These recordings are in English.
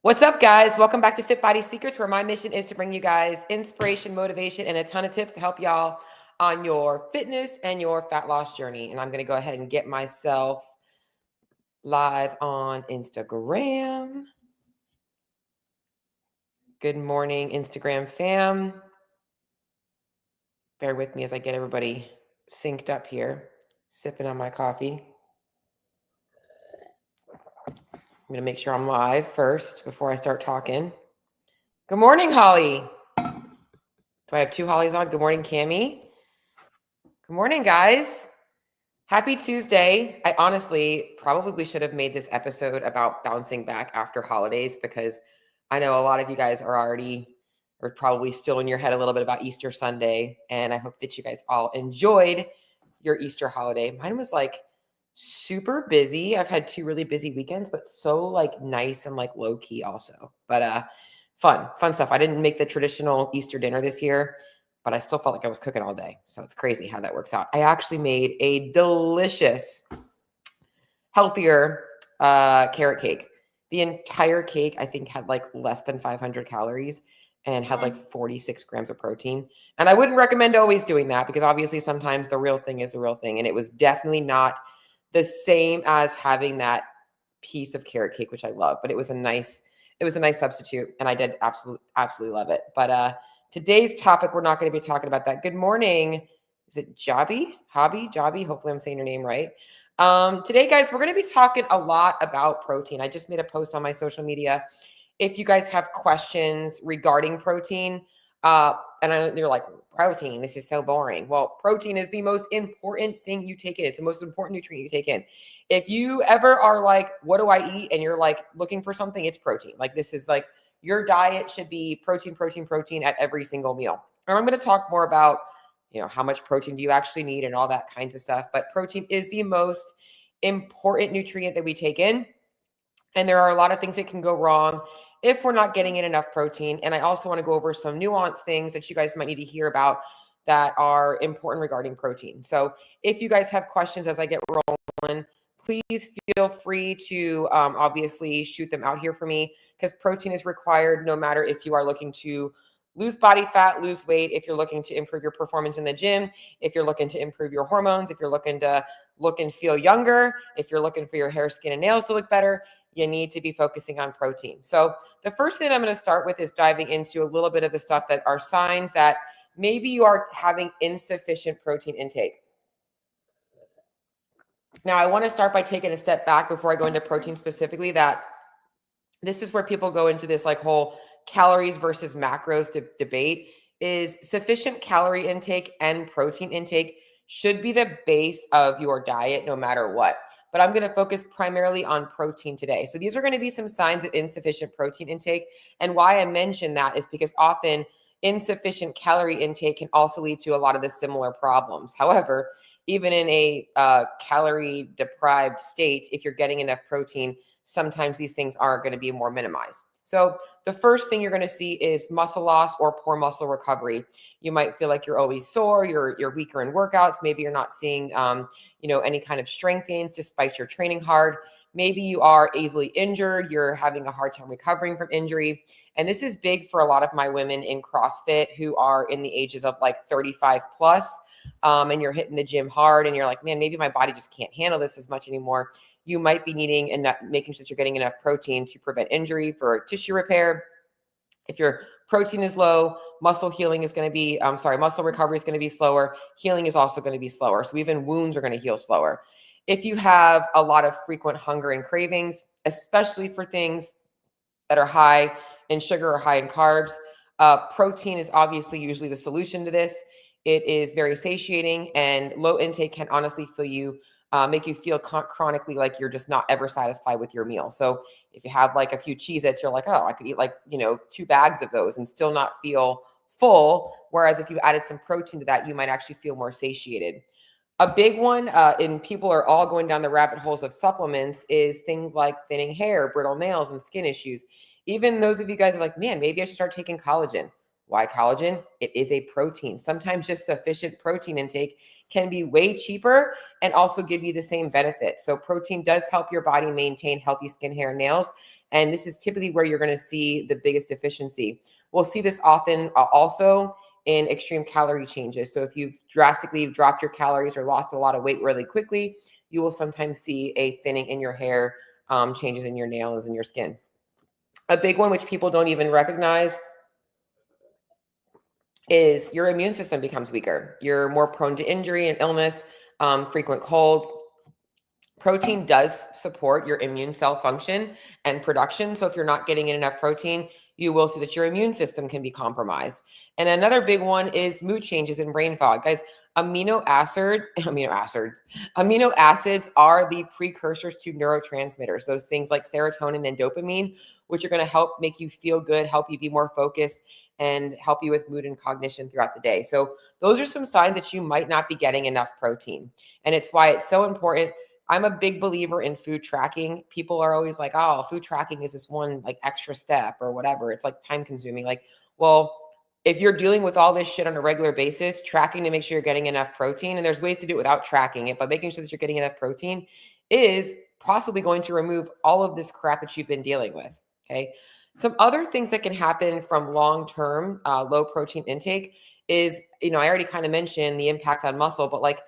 What's up, guys? Welcome back to Fit Body Secrets, where my mission is to bring you guys inspiration, motivation, and a ton of tips to help y'all on your fitness and your fat loss journey. And I'm going to go ahead and get myself live on Instagram. Good morning, Instagram fam. Bear with me as I get everybody synced up here, sipping on my coffee. I'm going to make sure I'm live first before I start talking. Good morning, Holly. Do I have two Hollies on? Good morning, Cammie. Good morning, guys. Happy Tuesday. I honestly probably should have made this episode about bouncing back after holidays, because I know a lot of you guys are already or probably still in your head a little bit about Easter Sunday. And I hope that you guys all enjoyed your Easter holiday. Mine was like super busy. I've had two really busy weekends, but so like nice and like low key also. But fun stuff. I didn't make the traditional Easter dinner this year, but I still felt like I was cooking all day. So it's crazy how that works out. I actually made a delicious, healthier carrot cake. The entire cake, I think, had like less than 500 calories and had like 46 grams of protein. And I wouldn't recommend always doing that, because obviously sometimes the real thing is the real thing. And it was definitely not the same as having that piece of carrot cake, which I love, but it was a nice substitute, and I did absolutely love it. But today's topic, we're not going to be talking about that. Good morning. Is it Jabi? Hopefully I'm saying your name right. Today, guys, we're going to be talking a lot about protein. I just made a post on my social media. If you guys have questions regarding protein, you're like, protein, this is so boring. Well, protein is the most important thing you take in. It's the most important nutrient you take in. If you ever are like, what do I eat? And you're like looking for something, it's protein. Like, this is like, your diet should be protein at every single meal. And I'm going to talk more about, how much protein do you actually need and all that kinds of stuff. But protein is the most important nutrient that we take in. And there are a lot of things that can go wrong if we're not getting in enough protein. And I also want to go over some nuanced things that you guys might need to hear about that are important regarding protein. So if you guys have questions as I get rolling, please feel free to obviously shoot them out here for me, because protein is required no matter if you are looking to lose body fat, lose weight, if you're looking to improve your performance in the gym, if you're looking to improve your hormones, if you're looking to look and feel younger, if you're looking for your hair, skin, and nails to look better, you need to be focusing on protein. So the first thing I'm going to start with is diving into a little bit of the stuff that are signs that maybe you are having insufficient protein intake. Now, I want to start by taking a step back before I go into protein specifically, that this is where people go into this like whole calories versus macros debate. Is sufficient calorie intake and protein intake should be the base of your diet no matter what. But I'm going to focus primarily on protein today. So these are going to be some signs of insufficient protein intake. And why I mention that is because often insufficient calorie intake can also lead to a lot of the similar problems. However, even in a calorie deprived state, if you're getting enough protein, sometimes these things are going to be more minimized. So the first thing you're going to see is muscle loss or poor muscle recovery. You might feel like you're always sore, you're weaker in workouts. Maybe you're not seeing, any kind of strength gains despite your training hard. Maybe you are easily injured. You're having a hard time recovering from injury. And this is big for a lot of my women in CrossFit who are in the ages of like 35 plus. And you're hitting the gym hard and you're like, man, maybe my body just can't handle this as much anymore. You might be needing enough, making sure that you're getting enough protein to prevent injury for tissue repair. If your protein is low, muscle recovery is going to be slower. Healing is also going to be slower. So even wounds are going to heal slower. If you have a lot of frequent hunger and cravings, especially for things that are high in sugar or high in carbs, protein is obviously usually the solution to this. It is very satiating, and low intake can honestly make you feel chronically like you're just not ever satisfied with your meal. So if you have like a few Cheez-Its, you're like, oh, I could eat like, 2 bags of those and still not feel full. Whereas if you added some protein to that, you might actually feel more satiated. A big one, and people are all going down the rabbit holes of supplements, is things like thinning hair, brittle nails, and skin issues. Even those of you guys are like, man, maybe I should start taking collagen. Why collagen? It is a protein. Sometimes just sufficient protein intake can be way cheaper and also give you the same benefits. So protein does help your body maintain healthy skin, hair, and nails. And this is typically where you're going to see the biggest deficiency. We'll see this often also in extreme calorie changes. So if you've drastically dropped your calories or lost a lot of weight really quickly, you will sometimes see a thinning in your hair, changes in your nails and your skin. A big one, which people don't even recognize, is your immune system becomes weaker. You're more prone to injury and illness, frequent colds. Protein does support your immune cell function and production. So if you're not getting in enough protein, you will see that your immune system can be compromised. And another big one is mood changes and brain fog. Guys, amino acids are the precursors to neurotransmitters, those things like serotonin and dopamine, which are going to help make you feel good, help you be more focused, and help you with mood and cognition throughout the day. So those are some signs that you might not be getting enough protein. And it's why it's so important. I'm a big believer in food tracking. People are always like, oh, food tracking is this one like extra step or whatever. It's like time consuming. Like, well, if you're dealing with all this shit on a regular basis, tracking to make sure you're getting enough protein, and there's ways to do it without tracking it, but making sure that you're getting enough protein is possibly going to remove all of this crap that you've been dealing with. Okay. Some other things that can happen from long-term low protein intake is, I already kind of mentioned the impact on muscle, but like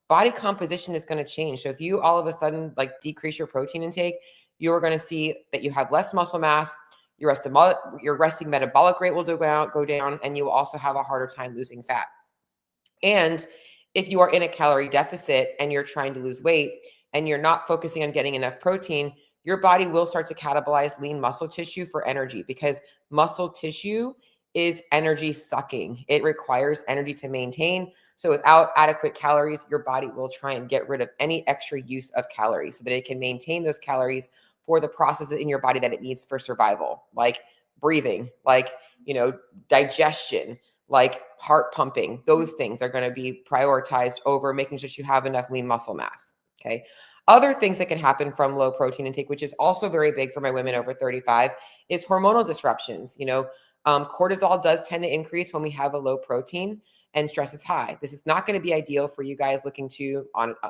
body composition is going to change. So if you all of a sudden like decrease your protein intake, you're going to see that you have less muscle mass, your resting metabolic rate will go down, and you will also have a harder time losing fat. And if you are in a calorie deficit and you're trying to lose weight and you're not focusing on getting enough protein, your body will start to catabolize lean muscle tissue for energy, because muscle tissue is energy sucking. It requires energy to maintain. So without adequate calories, your body will try and get rid of any extra use of calories so that it can maintain those calories for the processes in your body that it needs for survival, like breathing, like, digestion, like heart pumping. Those things are going to be prioritized over making sure that you have enough lean muscle mass. Okay. Other things that can happen from low protein intake, which is also very big for my women over 35, is hormonal disruptions. Cortisol does tend to increase when we have a low protein and stress is high. This is not going to be ideal for you guys looking to,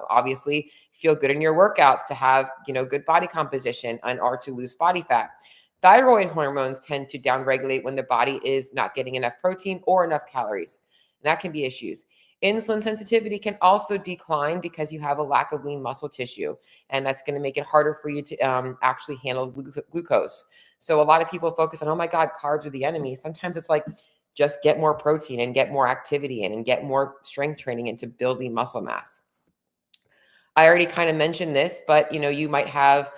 obviously, feel good in your workouts, to have, good body composition, and or to lose body fat. Thyroid hormones tend to downregulate when the body is not getting enough protein or enough calories. And that can be issues. Insulin sensitivity can also decline because you have a lack of lean muscle tissue, and that's going to make it harder for you to actually handle glucose. So a lot of people focus on, oh my God, carbs are the enemy. Sometimes it's like, just get more protein and get more activity in and get more strength training in to build lean muscle mass. I already kind of mentioned this, but you might have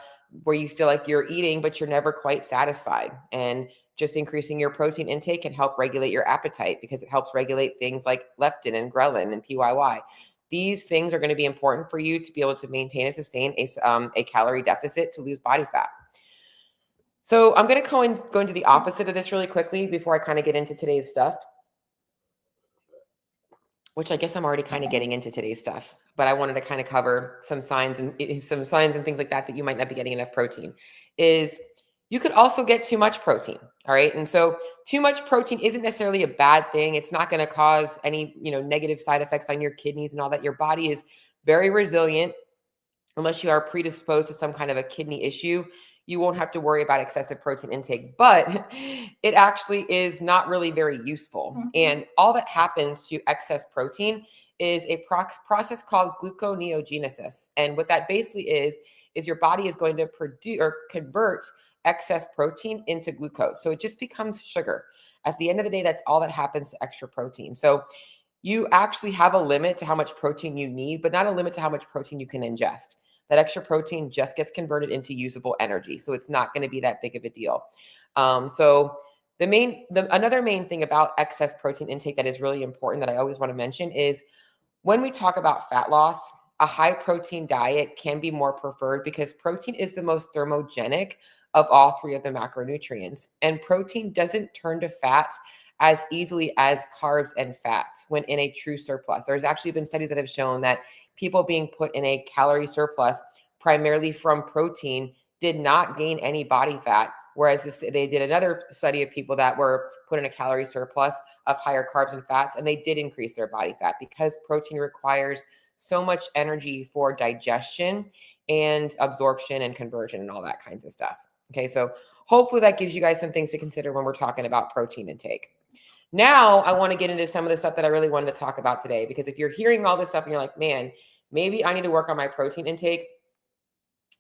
where you feel like you're eating, but you're never quite satisfied. And just increasing your protein intake can help regulate your appetite, because it helps regulate things like leptin and ghrelin and PYY. These things are going to be important for you to be able to maintain and sustain a calorie deficit to lose body fat. So I'm going to go into the opposite of this really quickly before I kind of get into today's stuff, which I guess I'm already kind of getting into today's stuff, but I wanted to kind of cover some signs and things like that you might not be getting enough protein. Is you could also get too much protein. All right. And so too much protein isn't necessarily a bad thing. It's not going to cause any, negative side effects on your kidneys and all that. Your body is very resilient. Unless you are predisposed to some kind of a kidney issue, you won't have to worry about excessive protein intake, but it actually is not really very useful. Mm-hmm. And all that happens to excess protein is a process called gluconeogenesis. And what that basically is your body is going to produce or convert excess protein into glucose. So it just becomes sugar. At the end of the day, that's all that happens to extra protein. So you actually have a limit to how much protein you need, but not a limit to how much protein you can ingest. That extra protein just gets converted into usable energy. So it's not going to be that big of a deal. So another main thing about excess protein intake that is really important that I always want to mention is when we talk about fat loss, a high protein diet can be more preferred because protein is the most thermogenic of all three of the macronutrients. And protein doesn't turn to fat as easily as carbs and fats when in a true surplus. There's actually been studies that have shown that people being put in a calorie surplus primarily from protein did not gain any body fat, Whereas they did another study of people that were put in a calorie surplus of higher carbs and fats, and they did increase their body fat because protein requires so much energy for digestion and absorption and conversion and all that kinds of stuff. Okay, so hopefully that gives you guys some things to consider when we're talking about protein intake. Now, I want to get into some of the stuff that I really wanted to talk about today, because if you're hearing all this stuff and you're like, man, maybe I need to work on my protein intake,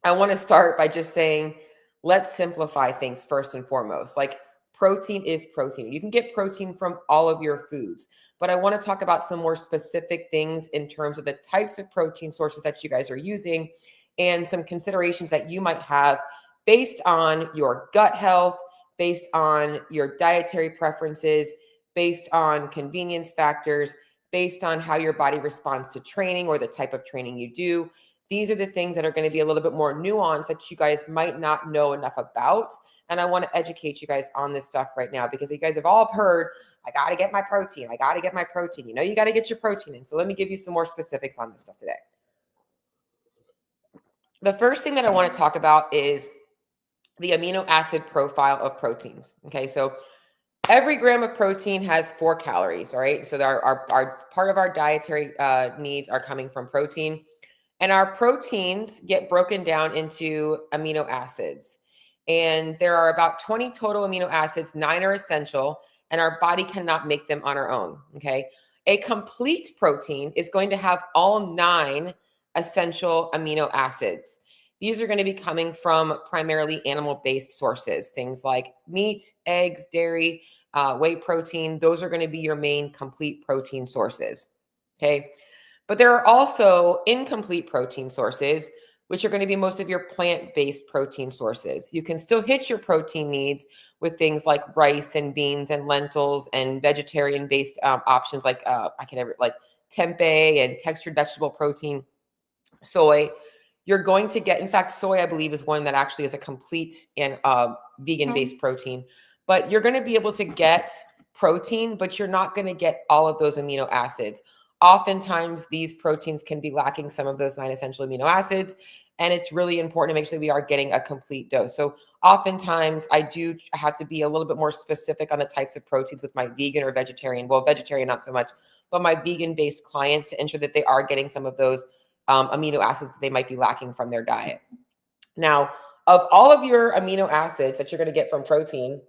I want to start by just saying, let's simplify things first and foremost. Like, protein is protein. You can get protein from all of your foods, but I want to talk about some more specific things in terms of the types of protein sources that you guys are using and some considerations that you might have based on your gut health, based on your dietary preferences, based on convenience factors, based on how your body responds to training or the type of training you do. These are the things that are going to be a little bit more nuanced that you guys might not know enough about. And I want to educate you guys on this stuff right now, because you guys have all heard, I got to get my protein. I got to get my protein. You know, you got to get your protein in. So let me give you some more specifics on this stuff today. The first thing that I want to talk about is the amino acid profile of proteins. Okay, so every gram of protein has 4 calories, all right? So our part of our dietary needs are coming from protein. And our proteins get broken down into amino acids. And there are about 20 total amino acids, 9 are essential, and our body cannot make them on our own, okay? A complete protein is going to have all 9 essential amino acids. These are going to be coming from primarily animal-based sources, things like meat, eggs, dairy, whey protein. Those are going to be your main complete protein sources, okay? But there are also incomplete protein sources, which are going to be most of your plant-based protein sources. You can still hit your protein needs with things like rice and beans and lentils and vegetarian-based options like like tempeh and textured vegetable protein, soy. You're going to get, in fact, soy, I believe, is one that actually is a complete and vegan-based protein. But you're going to be able to get protein, but you're not going to get all of those amino acids. Oftentimes, these proteins can be lacking some of those 9 essential amino acids, and it's really important to make sure we are getting a complete dose. So oftentimes, I do have to be a little bit more specific on the types of proteins with my vegan or vegetarian, well, vegetarian not so much, but my vegan-based clients, to ensure that they are getting some of those amino acids that they might be lacking from their diet. Now, of all of your amino acids that you're going to get from protein,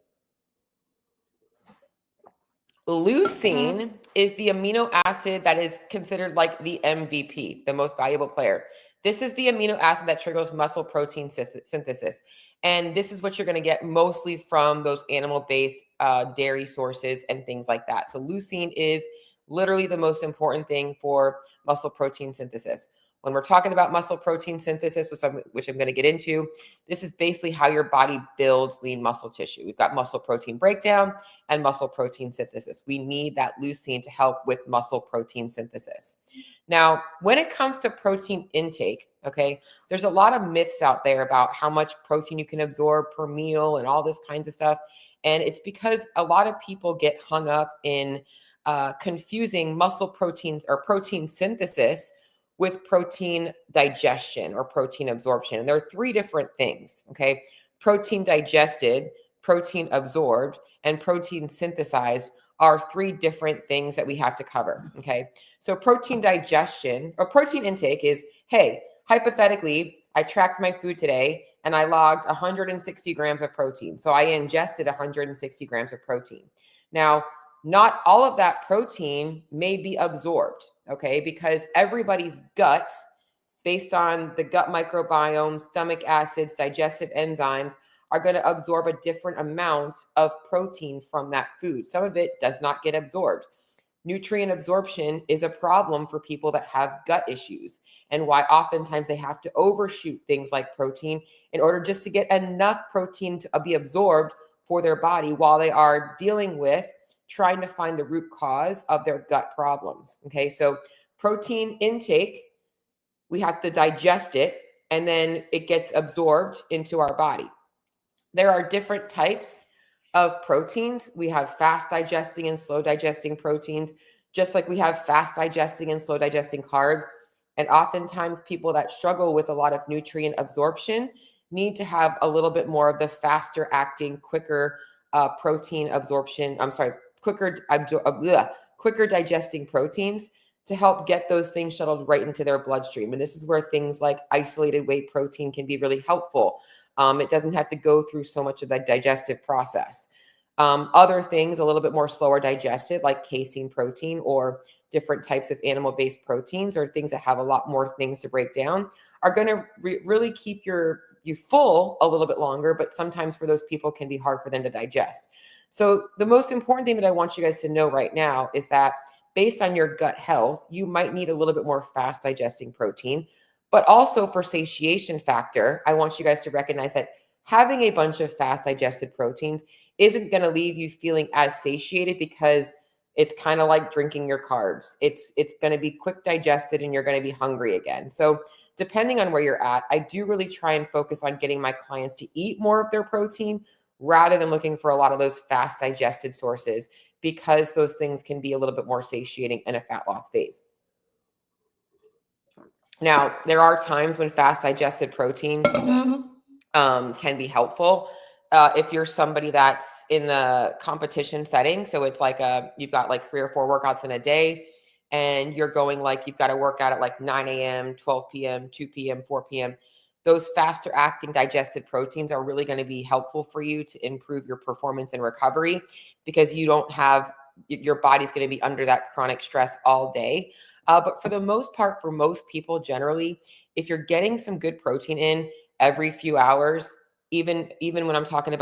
leucine is the amino acid that is considered like the MVP, the most valuable player. This is the amino acid that triggers muscle protein synthesis. And this is what you're going to get mostly from those animal-based dairy sources and things like that. So leucine is literally the most important thing for muscle protein synthesis. When we're talking about muscle protein synthesis, which I'm going to get into, this is basically how your body builds lean muscle tissue. We've got muscle protein breakdown and muscle protein synthesis. We need that leucine to help with muscle protein synthesis. Now, when it comes to protein intake, okay, there's a lot of myths out there about how much protein you can absorb per meal and all this kinds of stuff. And it's because a lot of people get hung up in confusing muscle proteins or protein synthesis with protein digestion or protein absorption. And there are 3 different things, okay? Protein digested, protein absorbed, and protein synthesized are 3 different things that we have to cover, okay? So protein digestion or protein intake is, hey, hypothetically, I tracked my food today and I logged 160 grams of protein. So I ingested 160 grams of protein. Now, not all of that protein may be absorbed, okay? Because everybody's gut, based on the gut microbiome, stomach acids, digestive enzymes, are going to absorb a different amount of protein from that food. Some of it does not get absorbed. Nutrient absorption is a problem for people that have gut issues, and why oftentimes they have to overshoot things like protein in order just to get enough protein to be absorbed for their body while they are dealing with trying to find the root cause of their gut problems. Okay, so protein intake, we have to digest it, and then it gets absorbed into our body. There are different types of proteins. We have fast digesting and slow digesting proteins, just like we have fast digesting and slow digesting carbs. And oftentimes people that struggle with a lot of nutrient absorption, need to have a little bit more of the faster acting, quicker protein absorption. I'm sorry, quicker digesting proteins to help get those things shuttled right into their bloodstream. And this is where things like isolated whey protein can be really helpful. It doesn't have to go through so much of the digestive process. Other things a little bit more slower digested, like casein protein or different types of animal-based proteins, or things that have a lot more things to break down, are going to really keep you full a little bit longer, but sometimes for those people can be hard for them to digest. So the most important thing that I want you guys to know right now is that based on your gut health, you might need a little bit more fast digesting protein, but also for satiation factor, I want you guys to recognize that having a bunch of fast digested proteins isn't going to leave you feeling as satiated, because it's kind of like drinking your carbs. It's going to be quick digested and you're going to be hungry again. So depending on where you're at, I do really try and focus on getting my clients to eat more of their protein rather than looking for a lot of those fast digested sources, because those things can be a little bit more satiating in a fat loss phase. Now, there are times when fast digested protein can be helpful. If you're somebody that's in the competition setting, so it's like you've got like 3 or 4 workouts in a day, and you're going like you've got to work out at like 9 a.m., 12 p.m., 2 p.m., 4 p.m. Those faster acting digested proteins are really going to be helpful for you to improve your performance and recovery, because you don't have, your body's going to be under that chronic stress all day. But for the most part, for most people generally, if you're getting some good protein in every few hours, even when I'm going to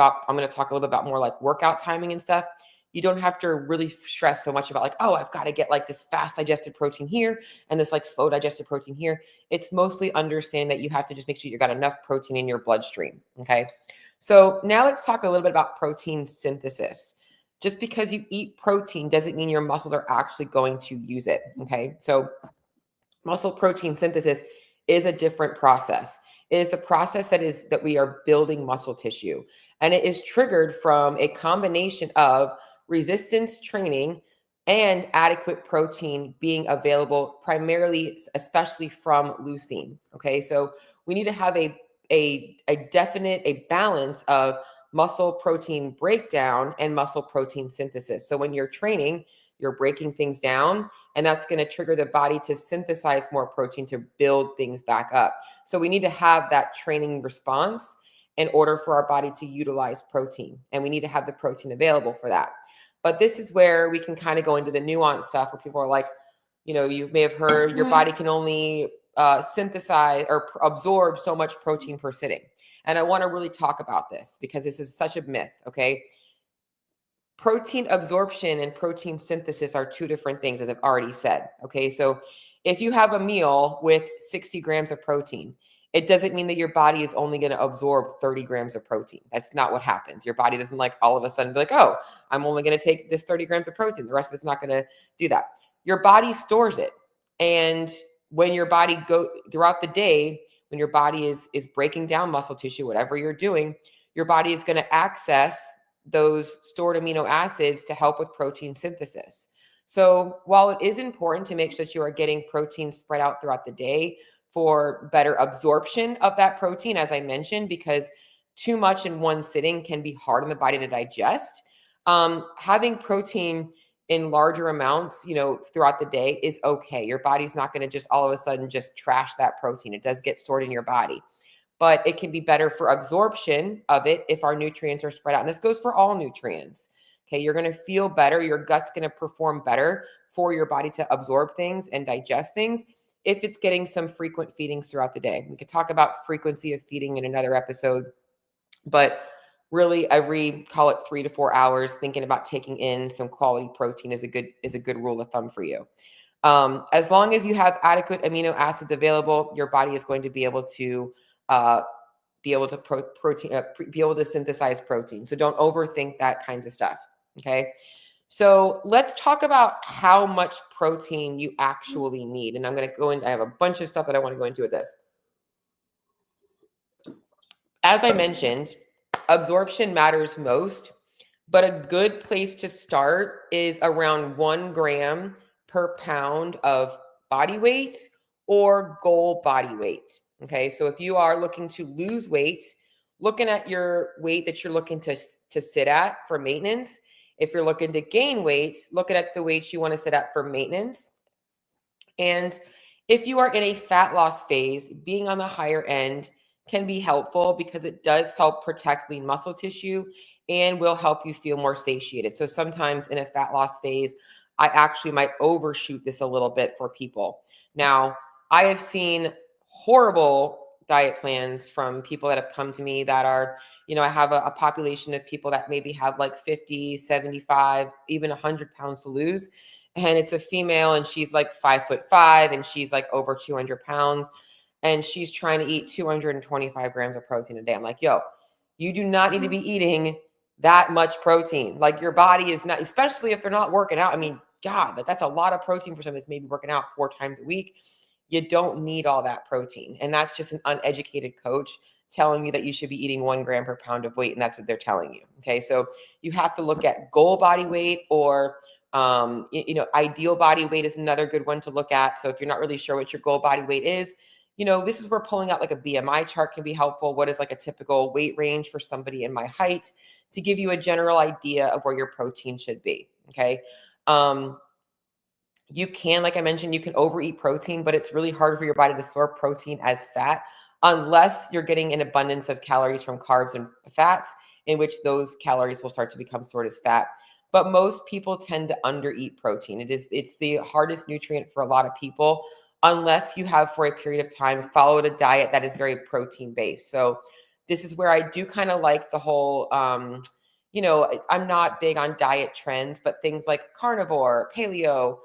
talk a little bit about more like workout timing and stuff, you don't have to really stress so much about like, oh, I've got to get like this fast digested protein here and this like slow digested protein here. It's mostly understanding that you have to just make sure you've got enough protein in your bloodstream. Okay. So now let's talk a little bit about protein synthesis. Just because you eat protein doesn't mean your muscles are actually going to use it. Okay. So muscle protein synthesis is a different process. It is the process that we are building muscle tissue. And it is triggered from a combination of resistance training and adequate protein being available, primarily, especially from leucine. Okay. So we need to have a balance of muscle protein breakdown and muscle protein synthesis. So when you're training, you're breaking things down, and that's going to trigger the body to synthesize more protein to build things back up. So we need to have that training response in order for our body to utilize protein, and we need to have the protein available for that. But this is where we can kind of go into the nuanced stuff where people are like, you may have heard your body can only synthesize or absorb so much protein per sitting. And I want to really talk about this because this is such a myth, okay? Protein absorption and protein synthesis are 2 different things, as I've already said, okay? So if you have a meal with 60 grams of protein, it doesn't mean that your body is only going to absorb 30 grams of protein. That's not what happens. Your body doesn't like all of a sudden be like, oh, I'm only going to take this 30 grams of protein. The rest of it's not going to do that. Your body stores it. And when your body throughout the day, when your body is breaking down muscle tissue, whatever you're doing, your body is going to access those stored amino acids to help with protein synthesis. So while it is important to make sure that you are getting protein spread out throughout the day for better absorption of that protein, as I mentioned, because too much in one sitting can be hard on the body to digest, having protein in larger amounts, throughout the day is okay. Your body's not going to just all of a sudden just trash that protein. It does get stored in your body, but it can be better for absorption of it if our nutrients are spread out. And this goes for all nutrients. Okay. You're going to feel better. Your gut's going to perform better for your body to absorb things and digest things if it's getting some frequent feedings throughout the day. We could talk about frequency of feeding in another episode, but really every, call it 3 to 4 hours, thinking about taking in some quality protein is a good rule of thumb for you. As long as you have adequate amino acids available, your body is going to be able to be able to synthesize protein. So don't overthink that kinds of stuff. Okay. So let's talk about how much protein you actually need. And I'm going to go into, I have a bunch of stuff that I want to go into with this. As I mentioned, absorption matters most, but a good place to start is around 1 gram per pound of body weight or goal body weight. Okay, so if you are looking to lose weight, looking at your weight that you're looking to sit at for maintenance. If you're looking to gain weight, looking at the weight you want to sit at for maintenance. And if you are in a fat loss phase, being on the higher end can be helpful because it does help protect lean muscle tissue and will help you feel more satiated. So sometimes in a fat loss phase, I actually might overshoot this a little bit for people. Now, I have seen horrible diet plans from people that have come to me that are, I have a population of people that maybe have like 50, 75, even 100 pounds to lose. And it's a female and she's like 5'5" and she's like over 200 pounds and she's trying to eat 225 grams of protein a day. I'm like, yo, you do not need to be eating that much protein. Like your body is not, especially if they're not working out. I mean, God, that's a lot of protein for someone that's maybe working out 4 times a week. You don't need all that protein. And that's just an uneducated coach telling you that you should be eating 1 gram per pound of weight. And that's what they're telling you. Okay. So you have to look at goal body weight or ideal body weight is another good one to look at. So if you're not really sure what your goal body weight is, this is where pulling out like a BMI chart can be helpful. What is like a typical weight range for somebody in my height to give you a general idea of where your protein should be. Okay. You can, like I mentioned, you can overeat protein, but it's really hard for your body to store protein as fat unless you're getting an abundance of calories from carbs and fats, in which those calories will start to become stored as fat. But most people tend to undereat protein. It's the hardest nutrient for a lot of people, unless you have for a period of time followed a diet that is very protein based. So this is where I do kind of like the whole, I'm not big on diet trends, but things like carnivore, paleo,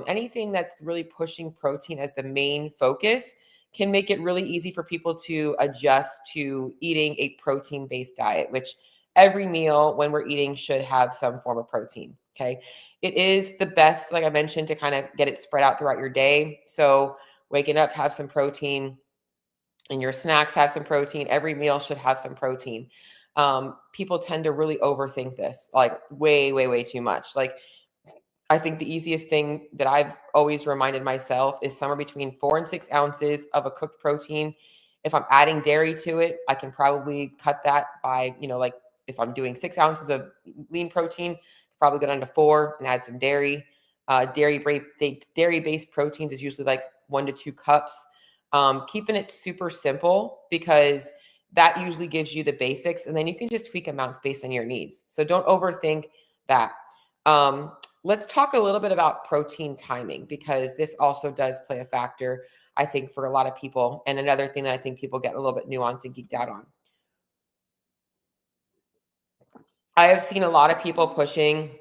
anything that's really pushing protein as the main focus can make it really easy for people to adjust to eating a protein-based diet, which every meal when we're eating should have some form of protein. Okay. It is the best, like I mentioned, to kind of get it spread out throughout your day. So waking up, have some protein, and your snacks have some protein. Every meal should have some protein. People tend to really overthink this, like way, way, way too much. Like I think the easiest thing that I've always reminded myself is somewhere between 4 and 6 ounces of a cooked protein. If I'm adding dairy to it, I can probably cut that by, like if I'm doing 6 ounces of lean protein, probably go down to 4 and add some dairy. Dairy-based proteins is usually like 1 to 2 cups. Keeping it super simple because that usually gives you the basics, and then you can just tweak amounts based on your needs. So don't overthink that. Let's talk a little bit about protein timing because this also does play a factor, I think, for a lot of people. And another thing that I think people get a little bit nuanced and geeked out on. I have seen a lot of people pushing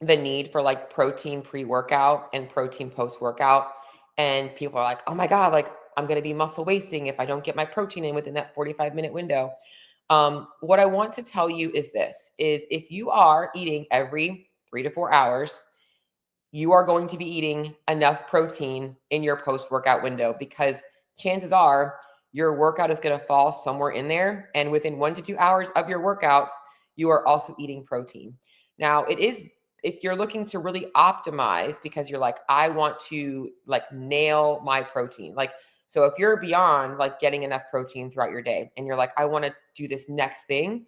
the need for like protein pre-workout and protein post-workout. And people are like, oh my God, like I'm going to be muscle wasting if I don't get my protein in within that 45-minute window. What I want to tell you is this, is if you are eating every 3 to 4 hours, you are going to be eating enough protein in your post-workout window because chances are your workout is going to fall somewhere in there. And within 1 to 2 hours of your workouts, you are also eating protein. Now, it is, if you're looking to really optimize because you're like, I want to like nail my protein. Like, so if you're beyond like getting enough protein throughout your day and you're like, I want to do this next thing.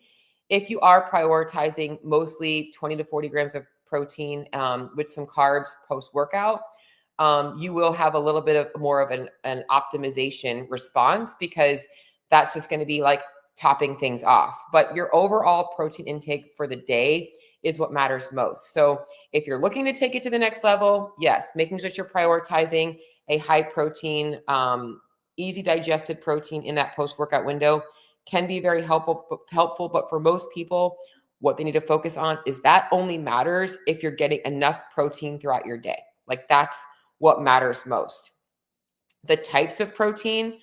If you are prioritizing mostly 20 to 40 grams of protein with some carbs post-workout, you will have a little bit of more of an optimization response because that's just going to be like topping things off. But your overall protein intake for the day is what matters most. So if you're looking to take it to the next level, yes, making sure that you're prioritizing a high protein, easy digested protein in that post-workout window can be very helpful. But for most people, what they need to focus on is that only matters if you're getting enough protein throughout your day. Like that's what matters most. The types of protein,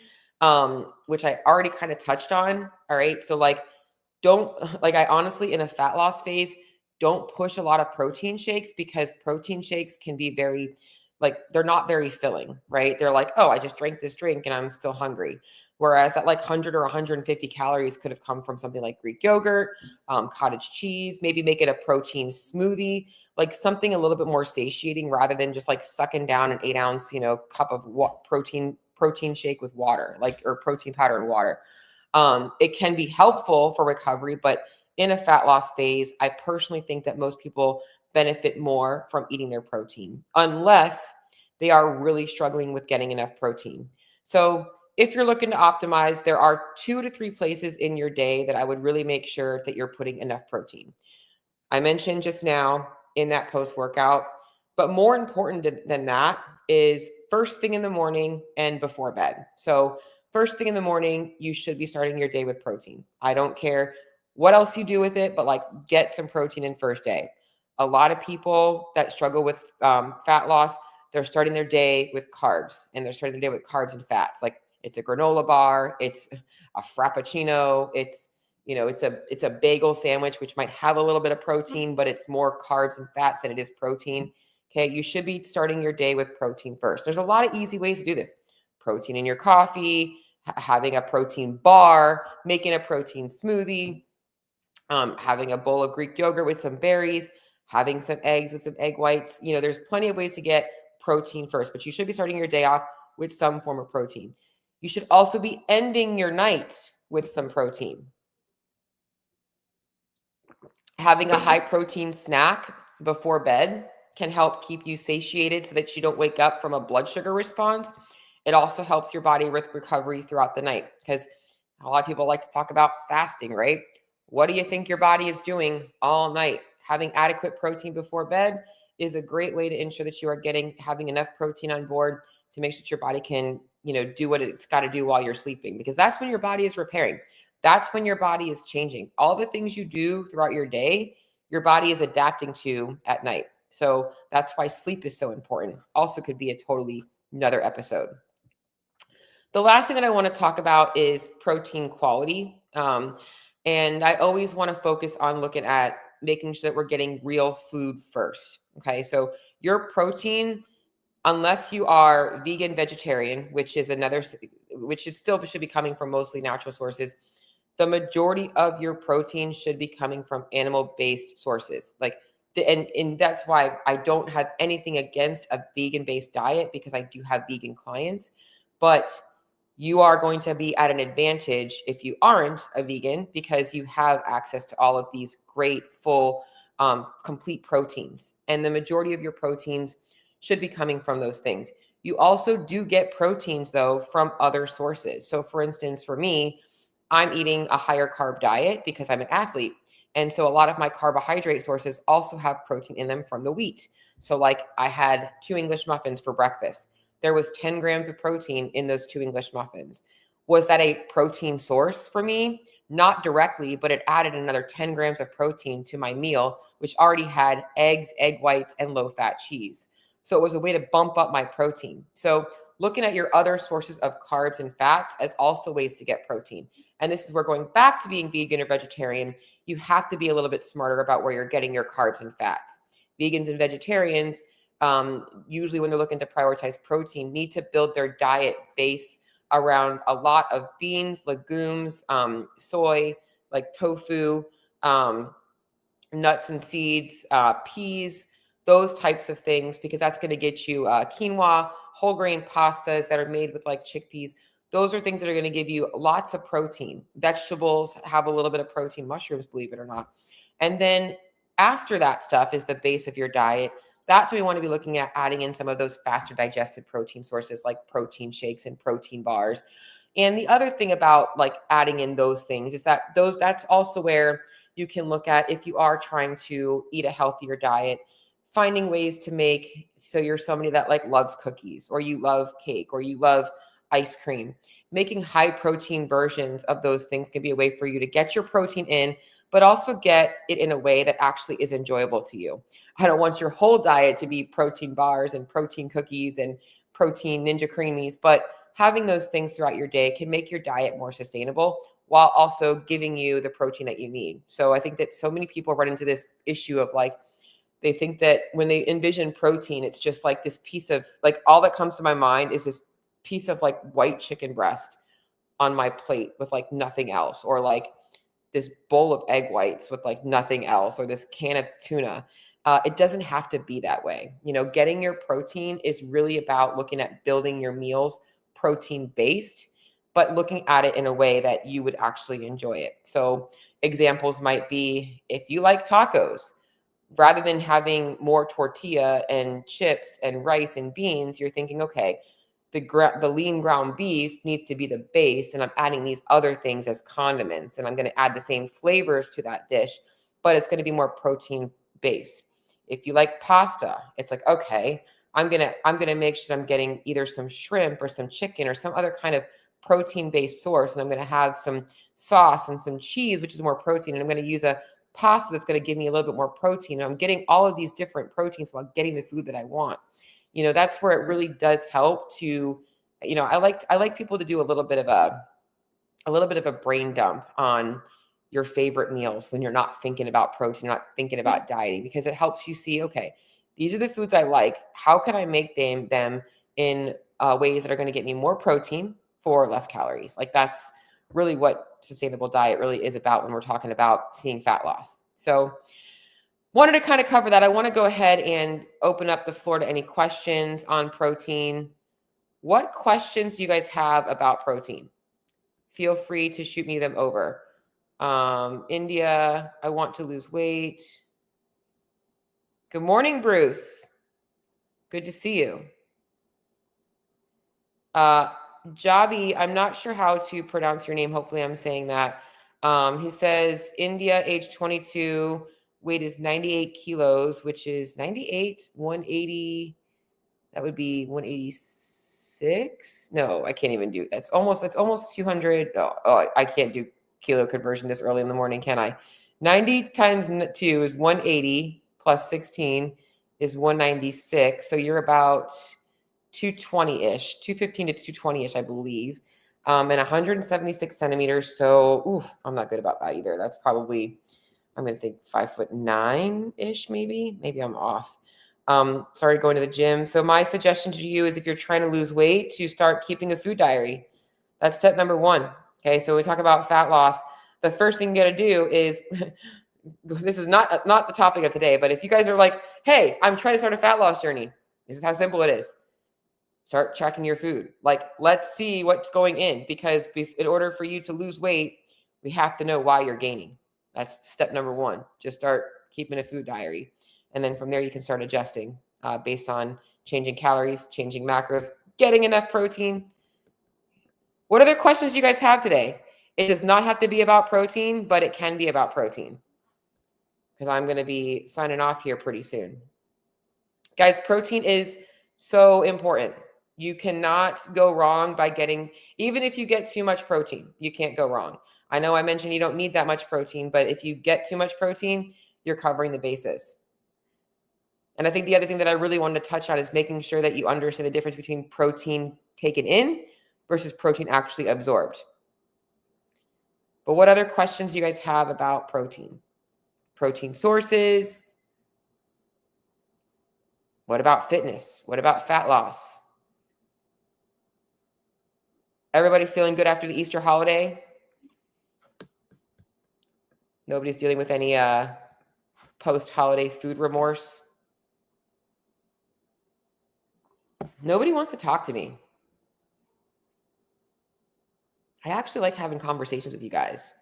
which I already kind of touched on. All right. So like, I honestly, in a fat loss phase, don't push a lot of protein shakes because protein shakes can be very, like, they're not very filling, right? They're like, oh, I just drank this drink and I'm still hungry. Whereas that like 100 or 150 calories could have come from something like Greek yogurt, cottage cheese, maybe make it a protein smoothie, like something a little bit more satiating rather than just like sucking down an 8-ounce, cup of protein shake with water, like, or protein powder and water. It can be helpful for recovery, but in a fat loss phase, I personally think that most people benefit more from eating their protein, unless they are really struggling with getting enough protein. So if you're looking to optimize, there are 2 to 3 places in your day that I would really make sure that you're putting enough protein. I mentioned just now in that post workout, but more important than that is first thing in the morning and before bed. So, first thing in the morning, you should be starting your day with protein. I don't care what else you do with it, but like get some protein in first day. A lot of people that struggle with fat loss, they're starting their day with carbs, and they're starting their day with carbs and fats. Like it's a granola bar, it's a frappuccino, it's a bagel sandwich, which might have a little bit of protein, but it's more carbs and fats than it is protein. Okay, you should be starting your day with protein first. There's a lot of easy ways to do this. Protein in your coffee, having a protein bar, making a protein smoothie, having a bowl of Greek yogurt with some berries, having some eggs with some egg whites. There's plenty of ways to get protein first, but you should be starting your day off with some form of protein. You should also be ending your night with some protein. Having a high protein snack before bed can help keep you satiated so that you don't wake up from a blood sugar response. It also helps your body with recovery throughout the night, because a lot of people like to talk about fasting, right? What do you think your body is doing all night? Having adequate protein before bed is a great way to ensure that you are having enough protein on board to make sure that your body can, do what it's got to do while you're sleeping, because that's when your body is repairing. That's when your body is changing. All the things you do throughout your day, your body is adapting to at night. So that's why sleep is so important. Also could be a totally another episode. The last thing that I want to talk about is protein quality. And I always want to focus on looking at making sure that we're getting real food first. Okay. So your protein, unless you are vegan, vegetarian, which is still should be coming from mostly natural sources, the majority of your protein should be coming from animal-based sources. And that's why I don't have anything against a vegan-based diet, because I do have vegan clients, but you are going to be at an advantage if you aren't a vegan, because you have access to all of these great, full, complete proteins. And the majority of your proteins should be coming from those things. You also do get proteins, though, from other sources. So, for instance, for me, I'm eating a higher carb diet because I'm an athlete. And so a lot of my carbohydrate sources also have protein in them from the wheat. So like I had 2 English muffins for breakfast. There was 10 grams of protein in those 2 English muffins. Was that a protein source for me? Not directly, but it added another 10 grams of protein to my meal, which already had eggs, egg whites, and low-fat cheese. So it was a way to bump up my protein. So looking at your other sources of carbs and fats as also ways to get protein. And this is where, going back to being vegan or vegetarian, you have to be a little bit smarter about where you're getting your carbs and fats. Vegans and vegetarians, usually when they're looking to prioritize protein, need to build their diet base around a lot of beans, legumes, soy, like tofu, nuts and seeds, peas, those types of things, because that's going to get you quinoa, whole grain pastas that are made with like chickpeas. Those are things that are going to give you lots of protein. Vegetables have a little bit of protein, mushrooms, believe it or not. And then after that stuff is the base of your diet. That's when we want to be looking at adding in some of those faster digested protein sources like protein shakes and protein bars. And the other thing about like adding in those things is that's also where you can look at, if you are trying to eat a healthier diet, finding ways to make, so you're somebody that like loves cookies, or you love cake, or you love ice cream. Making high protein versions of those things can be a way for you to get your protein in, but also get it in a way that actually is enjoyable to you. I don't want your whole diet to be protein bars and protein cookies and protein Ninja Creamies, but having those things throughout your day can make your diet more sustainable while also giving you the protein that you need. So I think that so many people run into this issue of like, they think that when they envision protein, it's just like this piece of, like, all that comes to my mind is this piece of like white chicken breast on my plate with like nothing else, or like this bowl of egg whites with like nothing else, or this can of tuna. It doesn't have to be that way. Getting your protein is really about looking at building your meals protein based. but looking at it in a way that you would actually enjoy it. So examples might be, if you like tacos, rather than having more tortilla and chips and rice and beans, you're thinking, okay, the lean ground beef needs to be the base, and I'm adding these other things as condiments, and I'm going to add the same flavors to that dish, but it's going to be more protein based. If you like pasta, it's like, okay, I'm gonna make sure I'm getting either some shrimp or some chicken or some other kind of protein based source, and I'm going to have some sauce and some cheese, which is more protein, and I'm going to use a pasta that's going to give me a little bit more protein. And I'm getting all of these different proteins while getting the food that I want. That's where it really does help to, I like people to do a little bit of a brain dump on your favorite meals when you're not thinking about protein, not thinking about dieting, because it helps you see, okay, these are the foods I like. How can I make them in ways that are going to get me more protein for less calories? Like, that's really what sustainable diet really is about when we're talking about seeing fat loss. So wanted to kind of cover that. I want to go ahead and open up the floor to any questions on protein. What questions do you guys have about protein? Feel free to shoot me them over. India, I want to lose weight. Good morning, Bruce. Good to see you. Jabi, I'm not sure how to pronounce your name. Hopefully I'm saying that. He says, India, age 22, weight is 98 kilos, which is 98, 180. That would be 186. No, I can't even do it. That's almost 200. Oh, I can't do kilo conversion this early in the morning, can I? 90 times 2 is 180 plus 16 is 196. So you're about 220-ish, 215 to 220-ish, I believe. And 176 centimeters. So, I'm not good about that either. That's probably, I'm going to think 5'9"-ish, maybe. Maybe I'm off. Started going to the gym. So my suggestion to you is, if you're trying to lose weight, to start keeping a food diary. That's step number 1. Okay. So we talk about fat loss. The first thing you got to do is, this is not the topic of today, but if you guys are like, hey, I'm trying to start a fat loss journey, this is how simple it is. Start tracking your food. Like, let's see what's going in, because in order for you to lose weight, we have to know why you're gaining. That's step number 1. Just start keeping a food diary. And then from there, you can start adjusting based on changing calories, changing macros, getting enough protein. What other questions you guys have today? It does not have to be about protein, but it can be about protein, because I'm going to be signing off here pretty soon. Guys, protein is so important. You cannot go wrong by getting, even if you get too much protein, you can't go wrong. I know I mentioned you don't need that much protein, but if you get too much protein, you're covering the bases. And I think the other thing that I really wanted to touch on is making sure that you understand the difference between protein taken in versus protein actually absorbed. But what other questions do you guys have about protein? Protein sources? What about fitness? What about fat loss? Everybody feeling good after the Easter holiday? Nobody's dealing with any post-holiday food remorse? Nobody wants to talk to me. I actually like having conversations with you guys.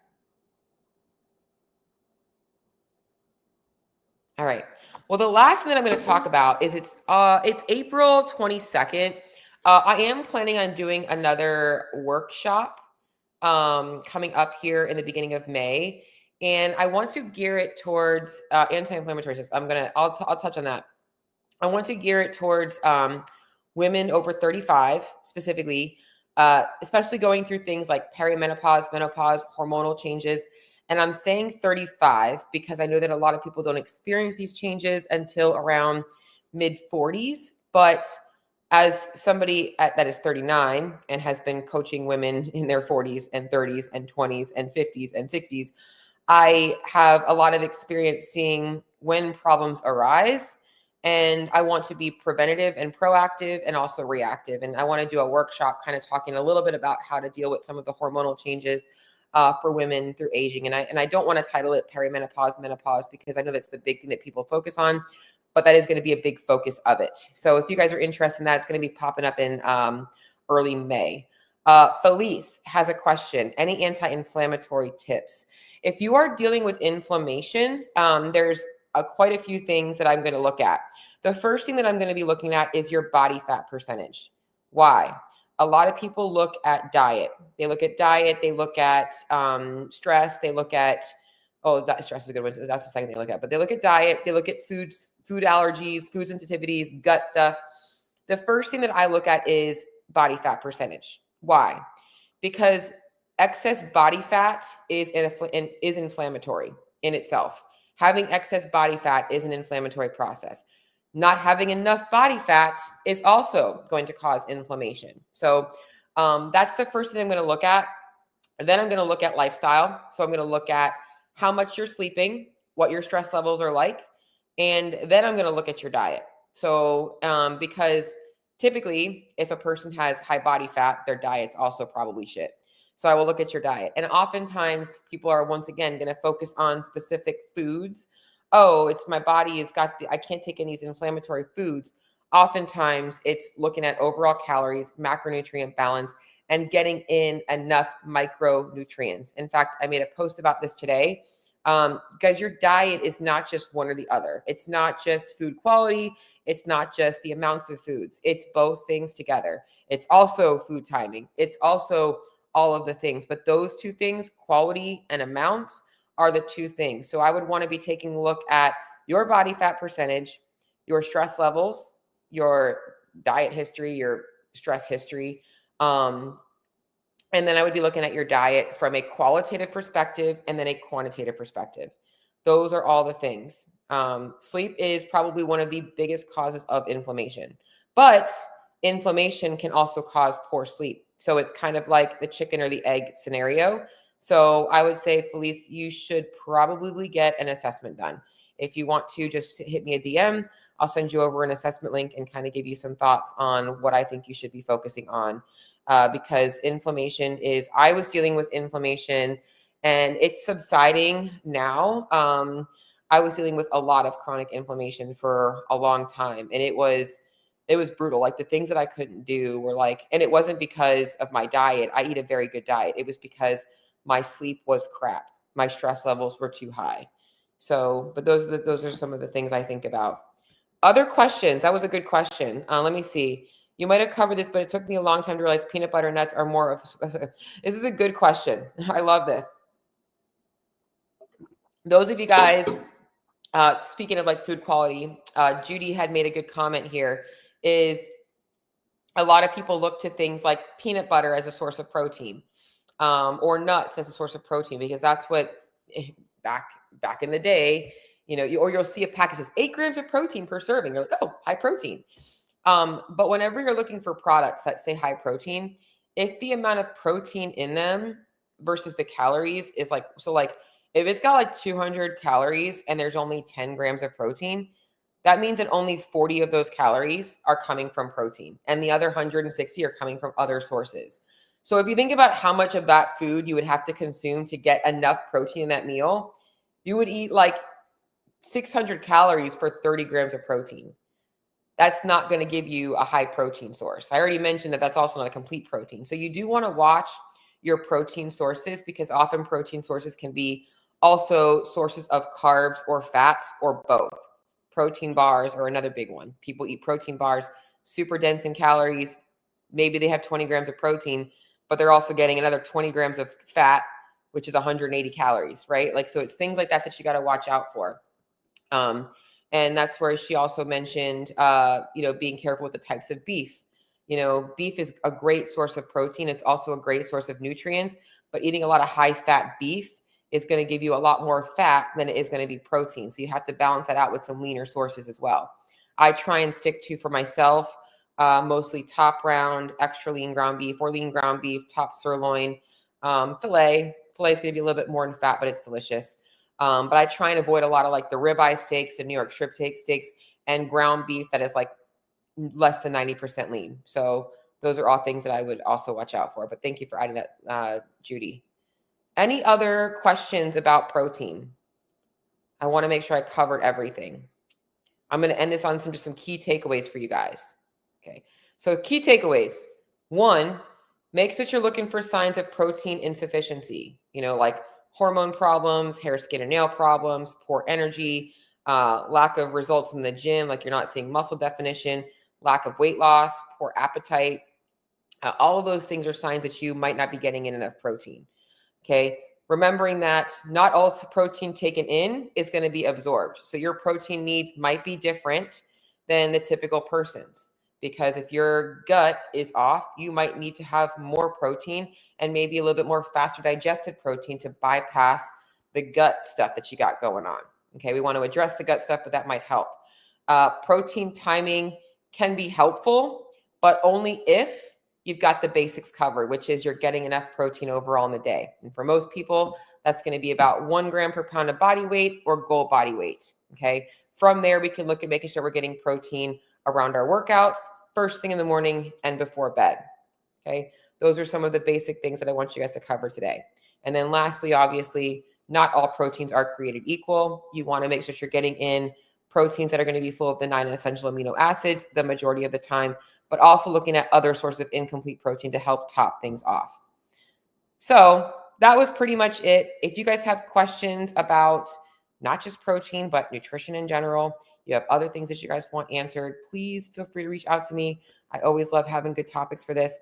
All right. Well, the last thing that I'm going to talk about is it's April 22nd. I am planning on doing another workshop coming up here in the beginning of May, and I want to gear it towards anti-inflammatory systems. I'll touch on that. I want to gear it towards women over 35 specifically, especially going through things like perimenopause, menopause, hormonal changes. And I'm saying 35 because I know that a lot of people don't experience these changes until around mid 40s. But as somebody that is 39 and has been coaching women in their 40s and 30s and 20s and 50s and 60s, I have a lot of experience seeing when problems arise. And I want to be preventative and proactive and also reactive. And I want to do a workshop kind of talking a little bit about how to deal with some of the hormonal changes for women through aging. And I don't want to title it perimenopause, menopause, because I know that's the big thing that people focus on, but that is going to be a big focus of it. So if you guys are interested in that, it's going to be popping up in early May. Felice has a question. Any anti-inflammatory tips? If you are dealing with inflammation, there's quite a few things that I'm going to look at. The first thing that I'm going to be looking at is your body fat percentage. Why? A lot of people look at diet. They look at diet. They look at stress. They look at, stress is a good one. That's the second thing they look at. But they look at diet. They look at foods, food allergies, food sensitivities, gut stuff. The first thing that I look at is body fat percentage. Why? Because excess body fat is inflammatory in itself. Having excess body fat is an inflammatory process. Not having enough body fat is also going to cause inflammation. So that's the first thing I'm going to look at. And then I'm going to look at lifestyle. So I'm going to look at how much you're sleeping, what your stress levels are like, and then I'm going to look at your diet. So because typically, if a person has high body fat, their diet's also probably shit. So I will look at your diet. And oftentimes people are, once again, going to focus on specific foods. Oh, it's my body has got I can't take in these inflammatory foods. Oftentimes it's looking at overall calories, macronutrient balance, and getting in enough micronutrients. In fact, I made a post about this today. Guys, your diet is not just one or the other. It's not just food quality. It's not just the amounts of foods. It's both things together. It's also food timing. It's also all of the things. But those two things, quality and amounts, are the two things. So I would want to be taking a look at your body fat percentage, your stress levels, your diet history, your stress history. And then I would be looking at your diet from a qualitative perspective and then a quantitative perspective. Those are all the things. Sleep is probably one of the biggest causes of inflammation, but inflammation can also cause poor sleep. So it's kind of like the chicken or the egg scenario. So I would say, Felice, you should probably get an assessment done. If you want to, just hit me a DM. I'll send you over an assessment link and kind of give you some thoughts on what I think you should be focusing on. Because inflammation I was dealing with inflammation and it's subsiding now. I was dealing with a lot of chronic inflammation for a long time, and it was brutal. Like the things that I couldn't do were like, and it wasn't because of my diet. I eat a very good diet. It was because my sleep was crap. My stress levels were too high. So, but those are some of the things I think about. Other questions? That was a good question. Let me see. You might have covered this, but it took me a long time to realize peanut butter nuts are more of this is a good question. I love this. Those of you guys, speaking of like food quality, Judy had made a good comment here, is a lot of people look to things like peanut butter as a source of protein, or nuts as a source of protein, because that's what back in the day, or you'll see a package that says 8 grams of protein per serving. You're like, oh, high protein. But whenever you're looking for products that say high protein, if the amount of protein in them versus the calories is like, so like if it's got like 200 calories and there's only 10 grams of protein, that means that only 40 of those calories are coming from protein and the other 160 are coming from other sources. So if you think about how much of that food you would have to consume to get enough protein in that meal, you would eat like 600 calories for 30 grams of protein. That's not going to give you a high protein source. I already mentioned that that's also not a complete protein. So you do want to watch your protein sources, because often protein sources can be also sources of carbs or fats or both. Protein bars are another big one. People eat protein bars, super dense in calories. Maybe they have 20 grams of protein, but they're also getting another 20 grams of fat, which is 180 calories, right? Like, so it's things like that you got to watch out for. And that's where she also mentioned, being careful with the types of beef. Beef is a great source of protein. It's also a great source of nutrients, but eating a lot of high fat beef is going to give you a lot more fat than it is going to be protein. So you have to balance that out with some leaner sources as well. I try and stick to, for myself, mostly top round, extra lean ground beef or lean ground beef, top sirloin, filet. Filet is going to be a little bit more in fat, but it's delicious. But I try and avoid a lot of like the ribeye steaks and New York strip steaks and ground beef that is like less than 90% lean. So those are all things that I would also watch out for. But thank you for adding that, Judy. Any other questions about protein? I want to make sure I covered everything. I'm going to end this on some key takeaways for you guys. Okay. So key takeaways. 1, make sure that you're looking for signs of protein insufficiency, like hormone problems, hair, skin, and nail problems, poor energy, lack of results in the gym, like you're not seeing muscle definition, lack of weight loss, poor appetite. All of those things are signs that you might not be getting in enough protein. Okay. Remembering that not all protein taken in is going to be absorbed. So your protein needs might be different than the typical person's, because if your gut is off, you might need to have more protein and maybe a little bit more faster digested protein to bypass the gut stuff that you got going on. Okay. We want to address the gut stuff, but that might help. Protein timing can be helpful, but only if you've got the basics covered, which is you're getting enough protein overall in the day. And for most people, that's going to be about 1 gram per pound of body weight or goal body weight. Okay. From there, we can look at making sure we're getting protein around our workouts, first thing in the morning and before bed. Okay. Those are some of the basic things that I want you guys to cover today. And then lastly, obviously, not all proteins are created equal. You want to make sure that you're getting in proteins that are going to be full of the 9 essential amino acids the majority of the time, but also looking at other sources of incomplete protein to help top things off. So that was pretty much it. If you guys have questions about not just protein, but nutrition in general, you have other things that you guys want answered, please feel free to reach out to me. I always love having good topics for this.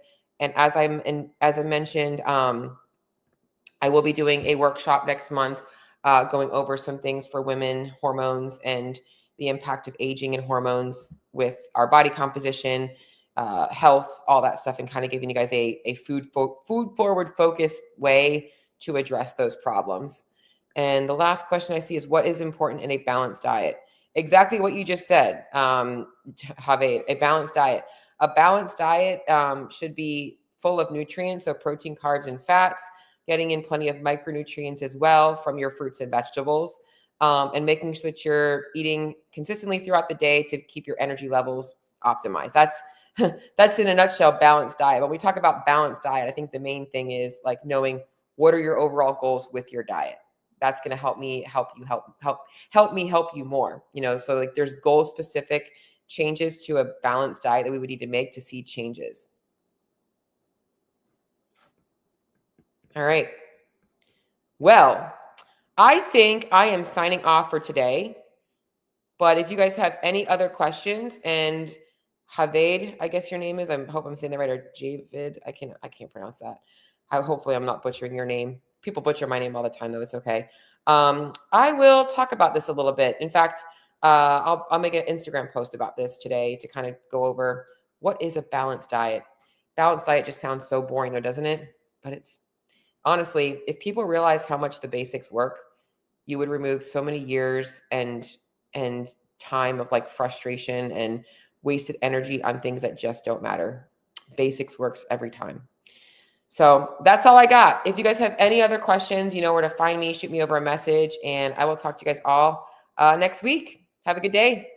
And as I mentioned, I will be doing a workshop next month going over some things for women, hormones, and the impact of aging and hormones with our body composition, health, all that stuff, and kind of giving you guys a food forward focused way to address those problems. And the last question I see is, what is important in a balanced diet? Exactly what you just said. Have a balanced diet. A balanced diet should be full of nutrients, so protein, carbs, and fats, getting in plenty of micronutrients as well from your fruits and vegetables, and making sure that you're eating consistently throughout the day to keep your energy levels optimized. That's in a nutshell, balanced diet. When we talk about balanced diet, I think the main thing is like knowing what are your overall goals with your diet. That's going to help me help you more, so like there's goal specific changes to a balanced diet that we would need to make to see changes. All right. Well, I think I am signing off for today, but if you guys have any other questions, and Javed, I guess your name is, I hope I'm saying that right, or Javid, I can't pronounce that. Hopefully I'm not butchering your name. People butcher my name all the time, though. It's okay. I will talk about this a little bit. In fact, I'll make an Instagram post about this today to kind of go over what is a balanced diet. Balanced diet just sounds so boring, though, doesn't it? But it's honestly, if people realize how much the basics work, you would remove so many years and time of like frustration and wasted energy on things that just don't matter. Basics works every time. So that's all I got. If you guys have any other questions, you know where to find me. Shoot me over a message, and I will talk to you guys all next week. Have a good day.